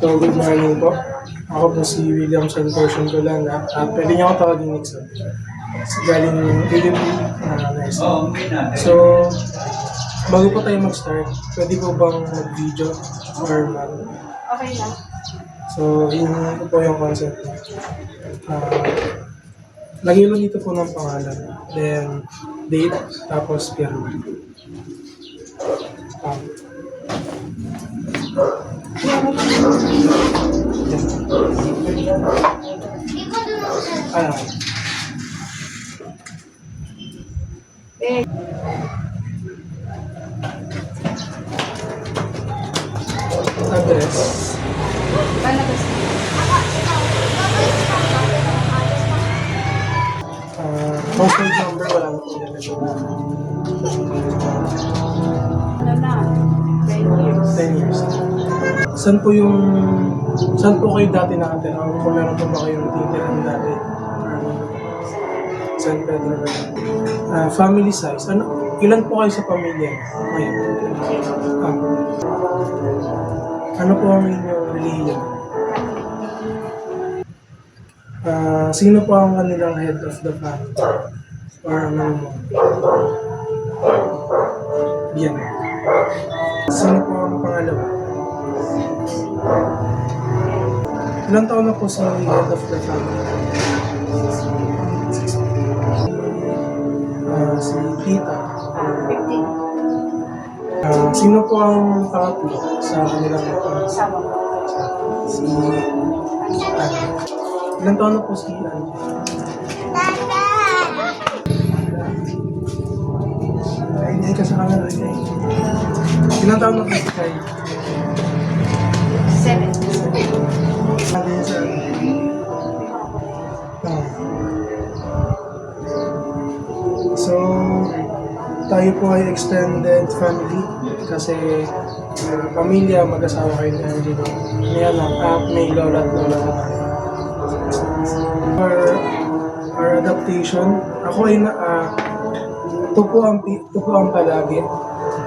So, good morning po. Ako po si William Santorsion Colana. Pwede niyo ako tawagin Nixon. Galing AMP nursing. So, bago po tayo mag-start, pwede po bang mag-video or Okay lang. So, yun po yung concept. Lagay mo dito po ng pangalan. Then, date, tapos pirma. Ano? Eh, Address. palabas. Household number, wala na po yan. Ano na? 10 years. 10 years. Saan po kayo dati nakatira? Kung meron po ba kayong tinitirhan dati? San Pedro ba? Family size. Ilan po kayo sa pamilya ngayon? Ano po ang inyong religion? Sino po ang kanilang head of the family? Or ano mo? Bien. Sino po ang pangalawa? Ilang taon na po si head of the family? Si Tita. 15. Sino po ang pangatlo sa kanilang Sama ko. si Angie? Ilang taon na po si Angie? Hindi ka sa camera. Ilang taon na po si Kai? 7. Ano yun sa So, tayo po ay extended family kasi pamilya, mag-asawa kayo ni Angie doon. Ngayon lang, may lola at lola na tayo. For our adaptation, ako ay ito po ang palagi.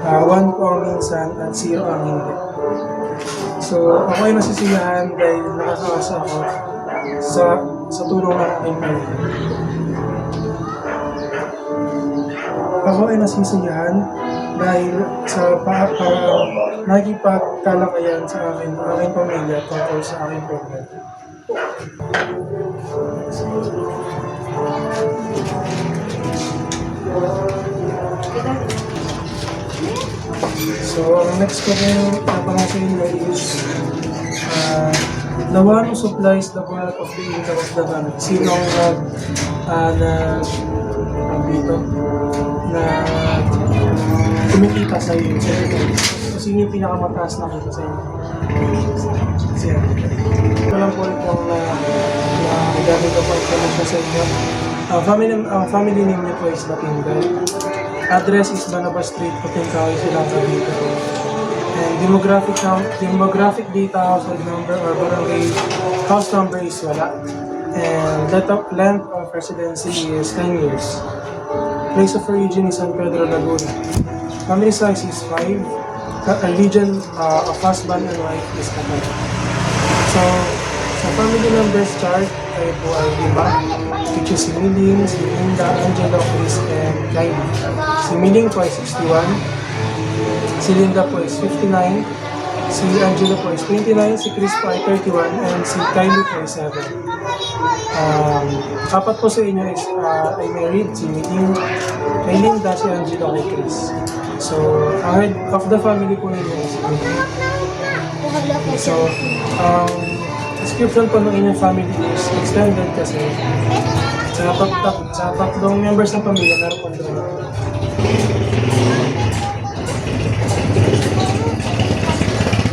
1 po ang minsan at 0 ang hindi. So, ako ay nasisiyahan dahil nakakasa ako sa tulong ng aking pamilya. Ako ay nasisiyahan dahil sa nakikipagtalakayan sa aking pamilya tungkol sa aking problema. So, ang next ko na yung napangasin mo is the one who supplies the bulk of the income of the family. Sino ang dito na kumikita sa iyo? So, sino yung pinakamataas na kita sa iyo? Siya. Ito lang po itong gamit ko po information sa inyo. Ang family name niyo po is Batingal. Address is Banabas Street, Putingkaw, Silang Cavite. And demographic data, household number or barangay house number is wala. And length of residency is 10 years. Place of origin is San Pedro, Laguna. Family size is 5. Religion of husband and wife is Catholic. So, sa family members chart, tayo po ay 5. Which is si Miling, si Linda, Angela, Chris, and Kylie. Si Miling po ay 61. Si Linda po is 59. Si Angela po is 29. Si Chris po ay 31. And si Kylie po ay 7. Apat po sa inyo is ay married, si Miling, kay Linda, si Angela, kay Chris. So, ang head of the family po ninyo is Miling. So, description po ng inyong family is extended kasi sa tatlong members ng pamilya meron po doon.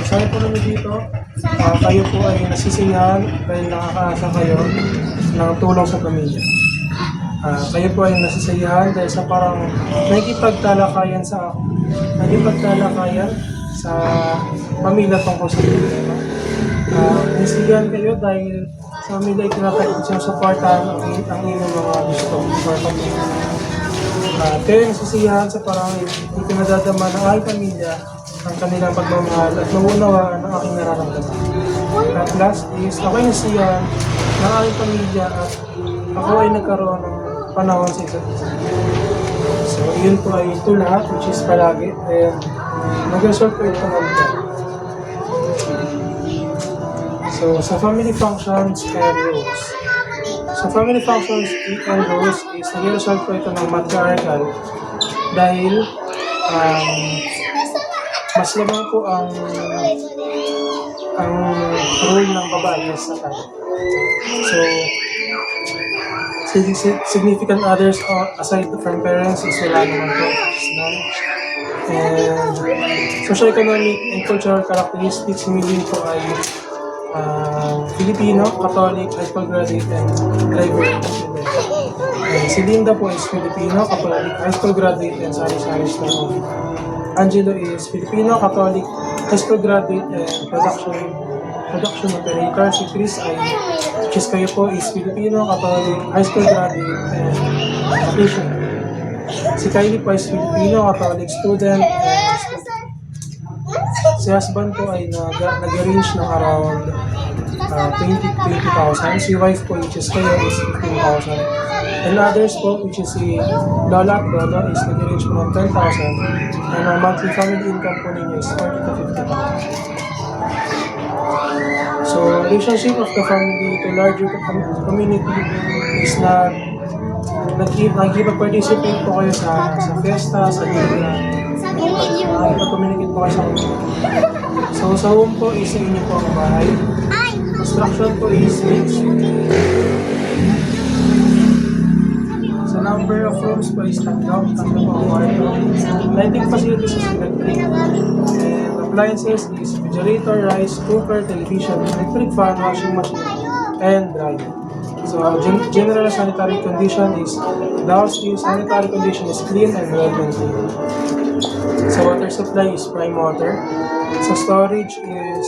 Sabi po namin dito, kayo po ay nasisiyahan dahil nakakaasa kayo ng tulong sa pamilya. Kayo po ay nasisiyahan dahil sa parang nakikipagtalakayan sa pamilya tungkol sa problema. Nasisiyahan kayo dahil sa pamilya ay tinatagit siya supportahan ang inyong mga gusto or pamilya. Kayo nasisiyahan sa parang hindi pinadadama ng aking pamilya ang kanilang pagmamahal at nauunawaan ang aking nararamdaman. At last is, ako yung siya ng aming pamilya at ako ay nagkaroon ng panahon sa isa't isa. So, yun po ay ito lahat, which is palagi. And mag-result po ito ng So, sa family functions and roles. Sa family functions and roles is nag-result po ito ng matriarchal dahil mas lamang po ang role ng babae sa tatay. So, significant others aside from parents is wala naman po. And socio-economic and cultural characteristics hindi po ay Filipino, Catholic, high school graduate, and driver. And si Linda po is Filipino, Catholic, high school graduate, and sari-sari store. Angelo is Filipino, Catholic, high school graduate, and production operator. Si Chris ay, which is kayo po, is Filipino, Catholic, high school graduate, and application. Si Kylie po is Filipino, Catholic student, and si husband po ay nag-arrange ng around 20,000. Si wife po, which is kayo, is 15,000. And others po, which is si Lola at Lolo, is nag-arrange po ng 10,000. And ang monthly family income po ninyo is 40 to 50,000. So, relationship of the family to larger community is na nagkipag-participate po kayo sa fiesta, sa liga. Nakikipag-communicate po kayo sa community. So, sa home po is sa inyo po ang bahay. Construction po is mixed. Sa number of rooms po is tatlo po ang kwarto. Lighting facilities is electric. And appliances is refrigerator, rice, cooker, television, electric fan, washing machine, and dryer. So, general sanitary condition is, the house is sanitary condition is clean and well maintained. So, water supply is prime water. So, storage is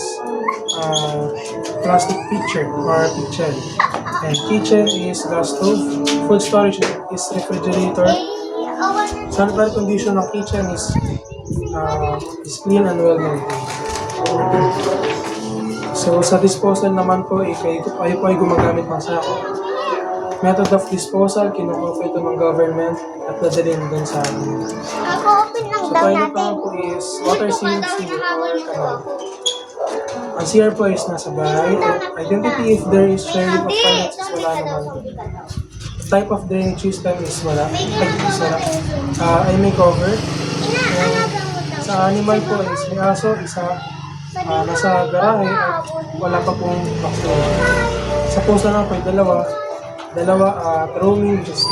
plastic pitcher or pitcher. And kitchen is gas stove. Food storage is refrigerator. Sanitary condition ng kitchen is clean and well maintained. So, sa disposal naman po, kayo po ay gumagamit ng sako. Method of disposal, kinukuha po ito ng government at nadalhin dun sa amin. So, toilet naman po is water seal, canal. Ang CR po is nasa bahay. Identity, if there is sharing of toilets, is wala naman. Type of drainage system is wala. I may cover. Sa animal po is may aso, isa nasa garahe at wala pa pong vaccine. Sa pusa na po ay dalawa roaming, which is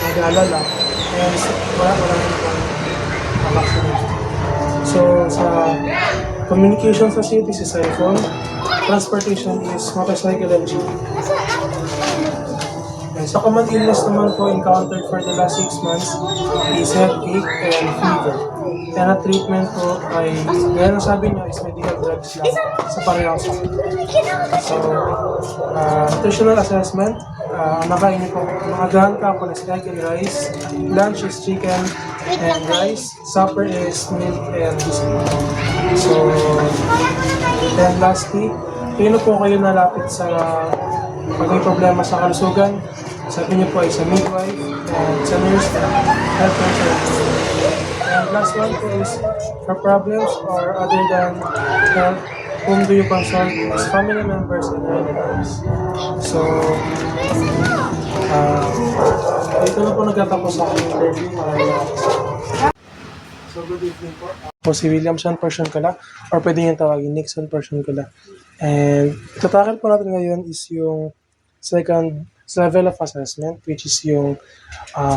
nag-aalala. Kaya wala naman pong vaccination. So sa communication facilities is cellphone, transportation is motorcycle and jeep. And sa common illness naman po encountered for the last 6 months is headache and fever. And ang treatment po ay, gaya na sabi niya, is medical drugs lang sa parehong sakit. So, nutritional assessment, nakainin po, mga dahan ka po is egg and rice, lunch is chicken and rice, supper is milk and biscuit. So, then lastly, kino po kayo nalapit sa pag may problema sa kalusugan, sabi niyo po ay sa midwife and sa nurse and health services. And last one po is for problems or other than health, whom do you consult as family members and relatives. So, dito na po nagtatapos sa aking interview. So, good evening po. Po si Williamson portion ko lang or pwede niyong tawagin Nixon portion ko lang. And tatakil po natin ngayon is yung second level of assessment, which is yung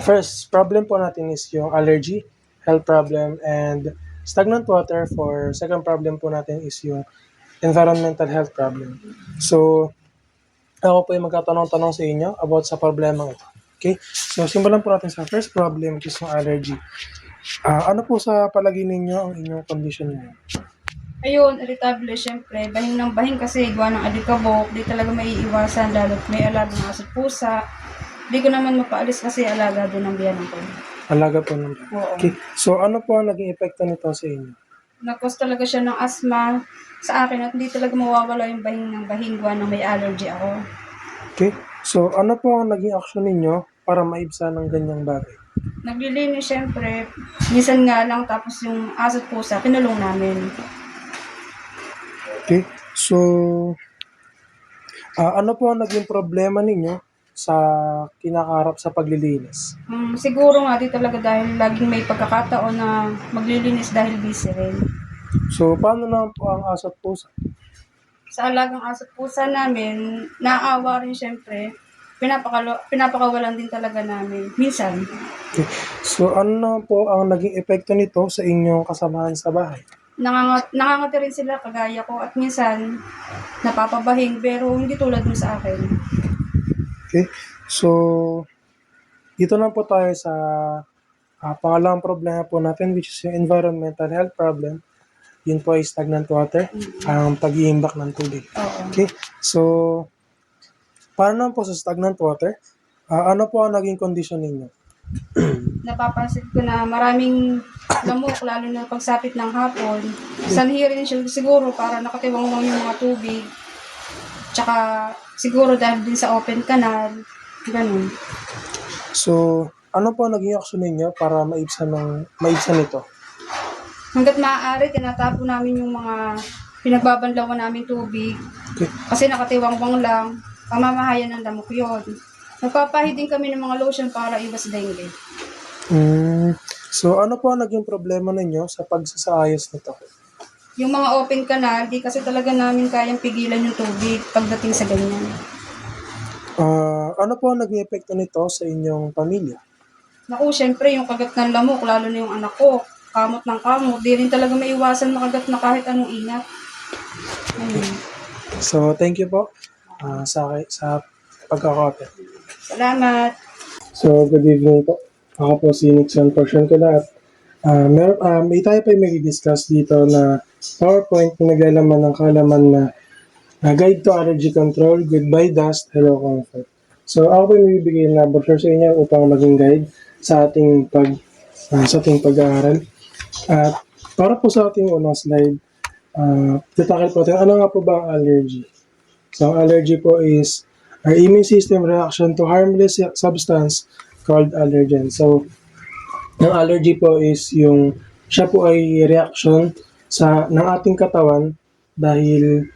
first problem po natin is yung allergy, health problem, and stagnant water. For second problem po natin is yung environmental health problem. So, ako po yung magkatanong-tanong sa inyo about sa problema ito. Okay? So, simulan po natin sa first problem, which is yung allergy. Ano po sa palagay ninyo ang inyong condition ngayon? Ayun, irritable, syempre. Bahing ng bahing kasi gawa ng alikabok. Di talaga maiiwasan lalo't may alagang aso't pusa. Di ko naman mapaalis kasi alaga doon ang biyanan ko. Alaga po naman. Oo. Okay. So, ano po ang naging epekto nito sa inyo? nag-cause talaga siya ng asthma sa akin at hindi talaga mawawala yung bahing ng bahingwa na may allergy ako. Okay? So, ano po ang naging action ninyo para maibsan ng ganyang bagay? Naglilinis syempre, minsan nga lang tapos yung aso't pusa, kinulong namin. Okay? So, ano po ang naging problema ninyo sa kinakaharap sa paglilinis? Siguro nga di talaga dahil laging may pagkakataon na maglilinis dahil busy rin. So, paano naman po ang aso at pusa? Sa alagang aso't pusa namin, naaawa rin syempre, pinapakawalan din talaga namin. Minsan, Okay. So, ano naman po ang naging epekto nito sa inyong kasamahan sa bahay? nangangati rin sila kagaya ko at minsan napapabahing pero hindi tulad mo sa akin. Okay? So, dito na po tayo sa pangalawang problema po natin, which is yung environmental health problem. Yun po ay stagnant water, ang pag-iimbak ng tubig. Oo. Okay? So, paano naman po sa stagnant water? Ano po ang naging kondisyon ninyo? Napapansin ko na maraming lamok, lalo na pagsapit ng hapon. Sanhi rin siya siguro para nakatiwangwang yung mga tubig. Tsaka siguro dahil din sa open canal. Ganun. So, ano po ang naging aksyon ninyo para maibsan ito? Hanggat maaari, tinatapo namin yung mga pinagbabanlawan namin tubig. Okay. Kasi nakatiwangwang lang, pamamahayan ng lamok yun. Nagpapahi din kami ng mga lotion para iwas dengue. So, ano po ang naging problema ninyo sa pagsasaayos nito? Yung mga open canal, di kasi talaga namin kayang pigilan yung tubig pagdating sa ganyan. Ano po ang naging epekto nito sa inyong pamilya? Naku, syempre yung kagat ng lamok, lalo na yung anak ko, kamot ng kamot, di rin talaga maiwasan makagat na kahit anong ingat. Ayun. So, thank you po sa pagkakapit. Salamat. So, good evening po. Ako po si Nixon Portion ko lahat. May tayo pa may discuss dito na PowerPoint na naglalaman ng kalaman na Guide to Allergy Control, Goodbye Dust, Hello Comfort. So, ako po may bibigay na brochure sa inyo upang maging guide sa ating pag-aaral. At para po sa ating unang slide, tatakil po tayo, ano nga po ba ang allergy? So, ang allergy po is our immune system reaction to harmless substance called allergen. So, ang allergy po is siya po ay reaction ng ating katawan dahil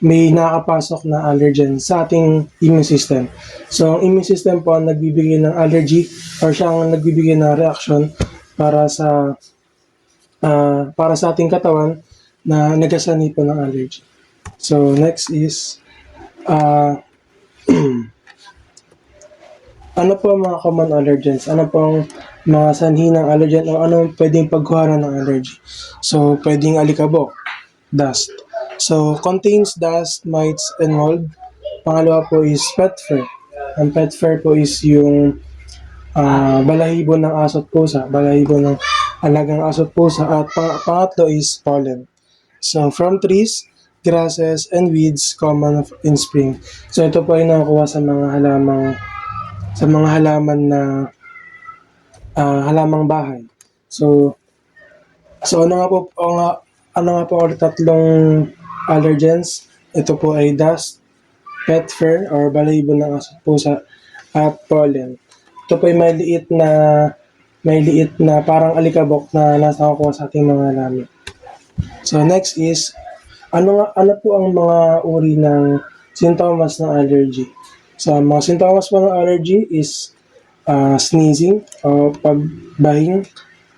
may nakapasok na allergen sa ating immune system. So, ang immune system po ang nagbibigay ng allergy or siya ang nagbibigay ng reaction para sa ating katawan na nagasanay po ng allergy. So, next is ano po ang mga common allergens? Ano pong mga sanhi ng allergen o ano pwedeng pagkuhanan ng allergy? So, pwedeng alikabok, dust. So, contains dust, mites, and mold. Pangalawa po is pet fur. Ang pet fur po is yung balahibo ng aso at pusa, balahibo ng alagang aso at pusa. At pangatlo is pollen. So, from trees, grasses, and weeds common in spring. So, ito po ay nakukuha sa mga halaman na halamang bahay. So ano nga po ulit tatlong allergens? Ito po ay dust, pet fur or balahibo ng aso at pusa, at pollen. Ito po ay may liit na parang alikabok na nasa kukuha sa ating mga halaman. So next is ano po ang mga uri ng sintomas ng allergy? So, ang mga sintomas po ng allergy is sneezing o pagbahing,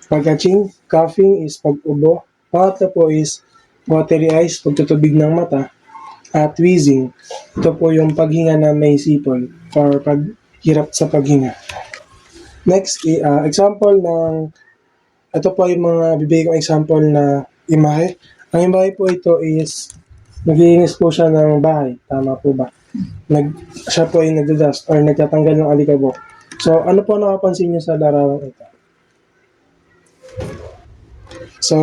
pagkaching, coughing is pag-ubo. Pangatlo po is watery eyes, pagtutubig ng mata, at wheezing. Ito po yung paghinga na may sipol or paghirap sa paghinga. Next, ito po yung mga bibigay kong example na imahe. Ang imahe po ito is naglilinis po siya ng bahay. Tama po ba? Siya po ay nagdadust or nagtatanggal ng alikabok. So, ano po nakapansin niyo sa larawang ito? So,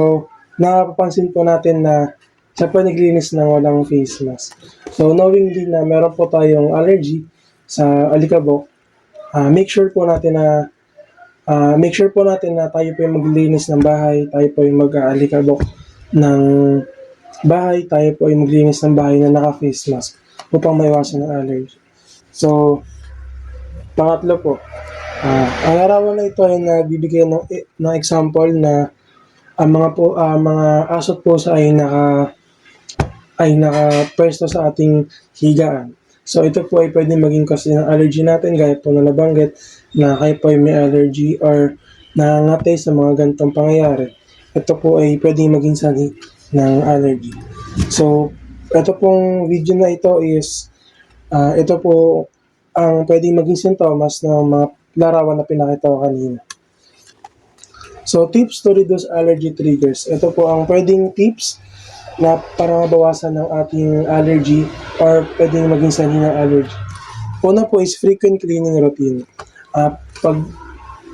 napapansin po natin na siya po naglilinis ng walang face mask. So, knowing din na meron po tayong allergy sa alikabok, make sure po natin na tayo po yung maglilinis ng bahay, tayo po yung mag-aalikabok ng bahay, tayo po ay maglinis ng bahay na naka-face mask upang maiwasan ng allergy. So, pangatlo po, ang larawan na ito ay nagbibigay ng example na ang mga aso at pusa ay nakapwesto sa ating higaan. So ito po ay pwede maging cause ng allergy natin gaya po na nabanggit na kayo po ay may allergy or nangangatay sa mga ganitong pangyayari. Ito po ay pwedeng maging sanhi ng allergy. So ito pong video na ito is ito po ang pwedeng maging sintomas ng mga larawan na pinakita ko kanina. So tips to reduce allergy triggers. Ito po ang pwedeng tips na para mabawasan ng ating allergy or pwedeng maging sanhi ng allergy. Una po is frequent cleaning routine. Pag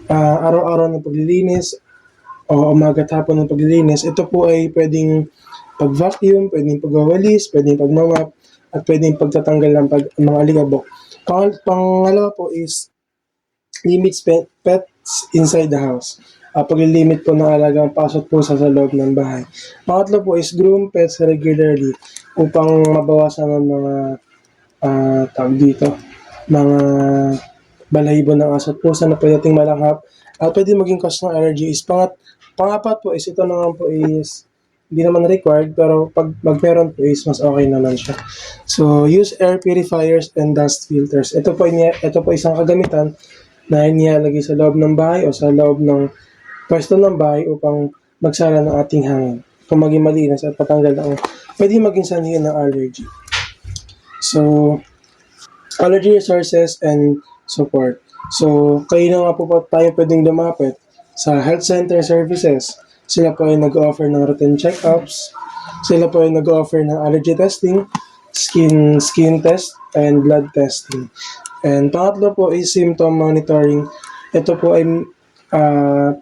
araw-araw ng paglilinis o umaga at hapon ng paglilinis, ito po ay pwedeng pag-vacuum, pwedeng pagwawalis, pwedeng pagmamap, at pwedeng pagtatanggal ng mga alikabok. Pangalawa po is limit pets inside the house. Pag-limit po ng alagang paso at pusa sa loob ng bahay. Pangatlo po is groom pets regularly upang mabawasan ang mga tawag dito, mga balahibo ng aso at pusa na pwede nating malanghap at pwede maging cause ng allergy is pangapat po is ito naman po is hindi naman required pero pag magmeron po is mas okay naman siya. So use air purifiers and dust filters. Ito po isang kagamitan na inilalagay sa loob ng bahay o sa loob ng pwesto ng bahay upang magsara ng ating hangin. Kung maging malinis at patanggal ng pwede maging sanhi ng allergy. So allergy resources and support. So, kayo na nga po tayo pwedeng lumapit sa health center services. Sila po ay nag-offer ng routine check-ups. Sila po ay nag-offer ng allergy testing, skin test, and blood testing. And pangatlo po is symptom monitoring. Ito po ay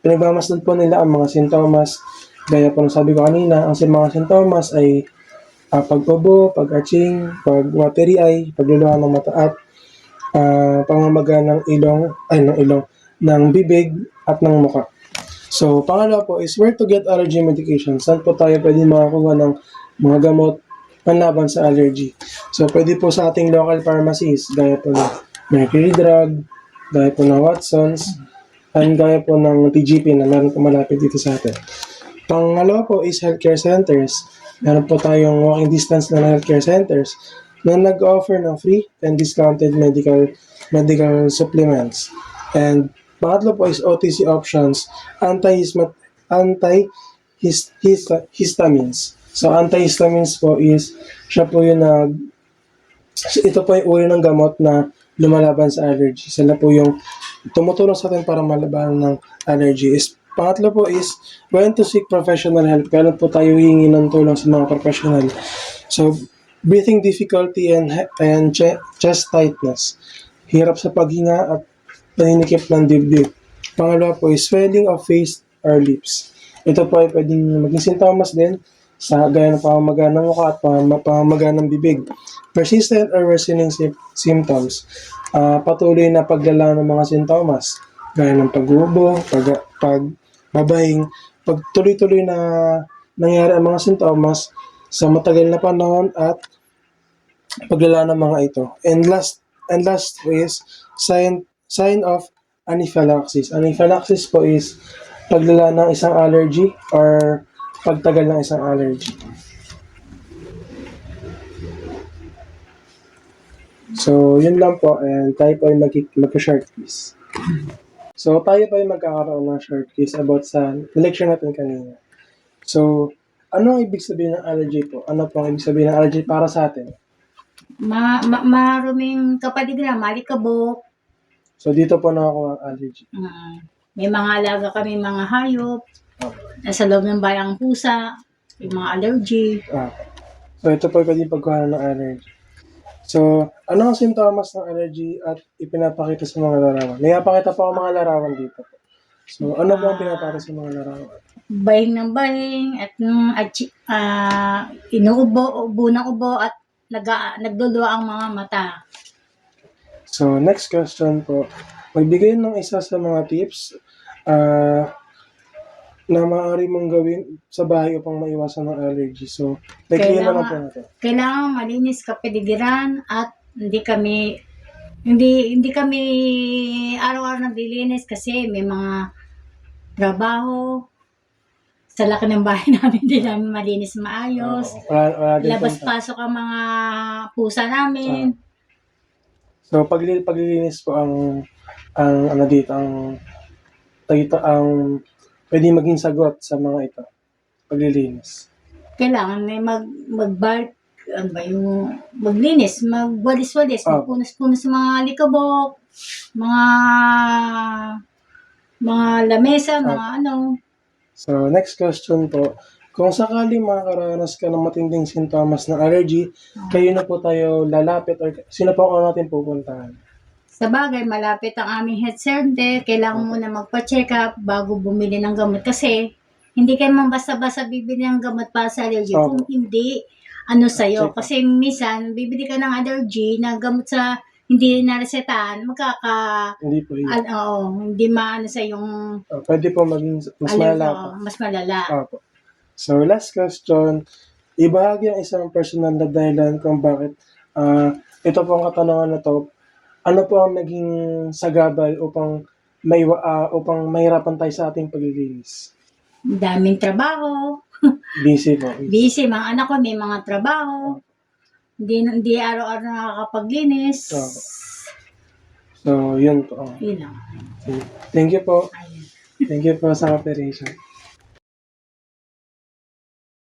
pinagmamasdan po nila ang mga sintomas. Gaya po ng sabi ko kanina, ang mga sintomas ay pag-ubo, pag-atching, pag-watery eye, pagluluha ng mata at pamamaga ng ng bibig at ng muka. So, pangalawa po is where to get allergy medication. Saan po tayo pwede makakuha ng mga gamot panlaban sa allergy. So, pwede po sa ating local pharmacies, gaya po ng Mercury Drug, gaya po ng Watsons, and gaya po ng TGP na meron po malapit dito sa atin. Pangalawa po is healthcare centers. Meron po tayong walking distance na healthcare centers na nag-offer ng free and discounted medical supplements. And pangatlo po is OTC options, antihistamines. So antihistamines po is siya po yung ito po yung uri ng gamot na lumalaban sa allergy. Sila po yung tumutulong sa atin para malabanan ng allergy. Pangatlo po is when to seek professional help. Kailan po tayo hihingi ng tulong sa mga professional. So, breathing difficulty and chest tightness. Hirap sa paghinga at paninikip ng dibdib. Pangalawa po is swelling of face or lips. Ito po ay pwedeng maging sintomas din sa gaya ng pamamaga ng mukha at pamamaga ng bibig. Persistent or worsening symptoms. Patuloy na paglala ng mga sintomas gaya ng pag-ubo, pagbabahing, pag tuloy-tuloy na nangyari ang mga sintomas sa matagal na panahon at paglala ng mga ito. And last is sign of anaphylaxis. Anaphylaxis po is paglala ng isang allergy or pagtagal ng isang allergy. So, yun lang po. And tayo po ay mag-short quiz. So, tayo po ay magkakaroon ng short quiz about sa lecture natin kanina. So, ano ang ibig sabihin ng allergy po? Ano po ang ibig sabihin ng allergy para sa atin? Maruming kapatid na, malikabok. So, dito po nakakuha ang allergy. May mga alaga kami, mga hayop. Nasa loob ng bayang pusa. May mga allergy. So, ito po ay pwedeng pagkuha ng allergy. So, ano ang sintomas ng allergy at ipinapakita sa mga larawan? May napakita po ang mga larawan dito. So, ano po ang pinapakita sa mga larawan? Bahing ng bahing at ubo ng ubo at nagduluwa ang mga mata. So, next question po. Magbigay ng isa sa mga tips na maaari mong gawin sa bahay upang maiwasan ng allergy. So, clear na lang po natin. Kailangan malinis kapaligiran at hindi kami araw-araw naglilinis kasi may mga trabaho. Sa laki ng bahay namin, hindi namin malinis maayos. Wala din po. Labas-pasok ang mga pusa namin. So, paglilinis po ang ano dito, ang pwede maging sagot sa mga ito. Paglilinis. Kailangan may maglinis, magwalis-walis, Oh. magpunas-punas sa mga likabok, mga lamesa, mga ano. So, next question po. Kung sakali makakaranas ka ng matinding sintomas ng allergy, kayo na po tayo lalapit or sino po ang natin pupuntahan? Sa bagay, malapit ang aming health center. Kailangan muna magpa-check up bago bumili ng gamot. Kasi, hindi kayo man basta-basta bibili ng gamot para sa allergy. Opo. Kung hindi, ano sa'yo. Check up. Kasi minsan, bibili ka ng allergy na gamot sa hindi naresetahan, Hindi po yun. hindi maano sa yung Pwede po maging mas malala pa. mas malala. Opo. So, last question. Ibahagi ang isang personal na dahilan kung bakit ito po ang katanungan na to. Ano po ang naging sagabal upang mahirapan tayo sa ating paglilinis? Daming trabaho. Busy po. Busy. Mga anak ko may mga trabaho. Hindi araw-araw nakakapaglinis. Opo. So, yun po. Yun lang. Thank you po. Ayun. Thank you po sa cooperation.